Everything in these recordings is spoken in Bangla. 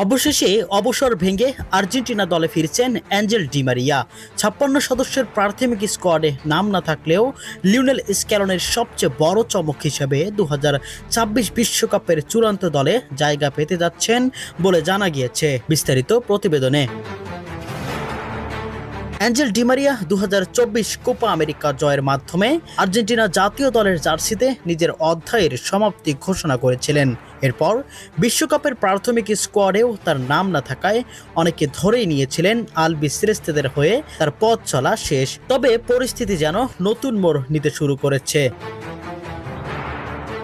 অবশেষে অবসর ভেঙে আর্জেন্টিনা দলে ফিরছেন অ্যাঞ্জেল ডি মারিয়া। 56 সদস্যের প্রাথমিক স্কোয়াডে নাম না থাকলেও লিওনেল স্ক্যালোনির সবচেয়ে বড় চমক হিসেবে 2026 বিশ্বকাপের চূড়ান্ত দলে জায়গা পেতে যাচ্ছেন বলে জানা গিয়েছে বিস্তারিত প্রতিবেদনে। Angel Di Maria 2024 Copa America জয়ের মাধ্যমে আর্জেন্টিনা জাতীয় দলের জার্সিতে নিজের অধ্যায়ের সমাপ্তি ঘোষণা করেছিলেন। এরপর বিশ্বকাপের প্রাথমিক স্কোয়াডেও তার নাম না থাকায় অনেকে ধরেই নিয়েছিলেন আলবিসেলেস্তেদের হয়ে তার পথ চলা শেষ। তবে পরিস্থিতি যেন নতুন মোড় নিতে শুরু করেছে।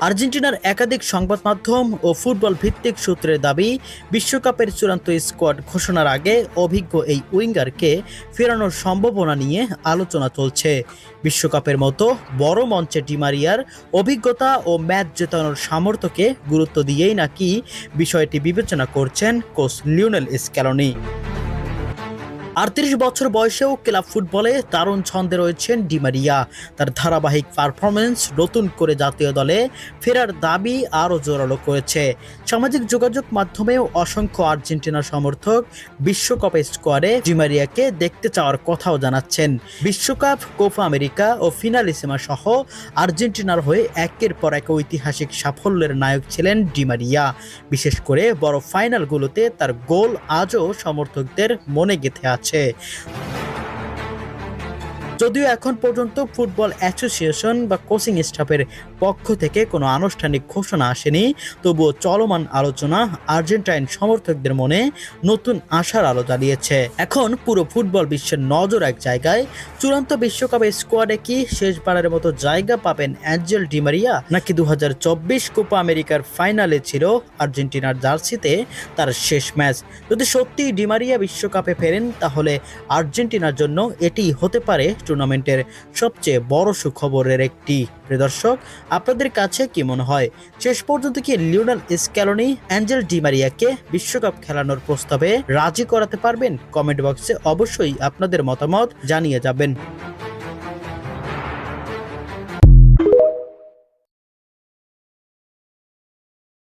আর্জেন্টিনার একাধিক সংবাদ মাধ্যম ও ফুটবল ভিত্তিক সূত্রের দাবি, বিশ্বকাপের চূড়ান্ত স্কোয়াড ঘোষণার আগে অভিজ্ঞ এই উইঙ্গারকে ফেরানোর সম্ভাবনা নিয়ে আলোচনা চলছে। বিশ্বকাপের মতো বড় মঞ্চে ডি মারিয়ার অভিজ্ঞতা ও ম্যাচ জেতানোর সামর্থ্যকে গুরুত্ব দিয়েই নাকি বিষয়টি বিবেচনা করছেন কোচ লিওনেল স্ক্যালোনি। 38 বছর বয়সেও ক্লাব ফুটবলে দারুণ ছন্দে রয়েছেন ডি মারিয়া। তার ধারাবাহিক পারফরমেন্স নতুন করে জাতীয় দলে ফেরার দাবি আরও জোরালো করেছে। সামাজিক যোগাযোগ মাধ্যমেও অসংখ্য আর্জেন্টিনা সমর্থক বিশ্বকাপের স্কোয়াডে ডি মারিয়াকে দেখতে চাওয়ার কথাও জানাচ্ছেন। বিশ্বকাপ, কোপা আমেরিকা ও ফিনালিসিমা সহ আর্জেন্টিনার হয়ে একের পর এক ঐতিহাসিক সাফল্যের নায়ক ছিলেন ডি মারিয়া। বিশেষ করে বড় ফাইনালগুলোতে তার গোল আজও সমর্থকদের মনে গেঁথে আছে। যদিও এখন পর্যন্ত ফুটবল অ্যাসোসিয়েশন বা কোচিং স্টাফের পক্ষ থেকে কোনো আনুষ্ঠানিক ঘোষণা আসেনি, তবুও চলমান আলোচনা আর্জেন্টাইন সমর্থকদের মনে নতুন আশার আলো জ্বালিয়েছে। এখন পুরো ফুটবল বিশ্বের নজর এক জায়গায়। চূড়ান্ত বিশ্বকাপের স্কোয়াডে কি শেষবারের মতো জায়গা পাবেন অ্যাঞ্জেল ডি মারিয়া, নাকি 2024 কোপা আমেরিকার ফাইনালে ছিল আর্জেন্টিনার জার্সিতে তার শেষ ম্যাচ? যদি সত্যি ডি মারিয়া বিশ্বকাপে ফেরেন, তাহলে আর্জেন্টিনার জন্য এটি হতে পারে টুর্নামেন্টের সবচেয়ে বড় সুখবরের একটি। দর্শক, আপনাদের কাছে কি মনে হয়, শেষ পর্যন্ত কি লিওনেল স্ক্যালোনি অ্যাঞ্জেল ডি মারিয়াকে বিশ্বকাপ খেলানোর প্রস্তাবে রাজি করাতে পারবেন? কমেন্ট বক্সে অবশ্যই আপনাদের মতামত জানিয়ে যাবেন।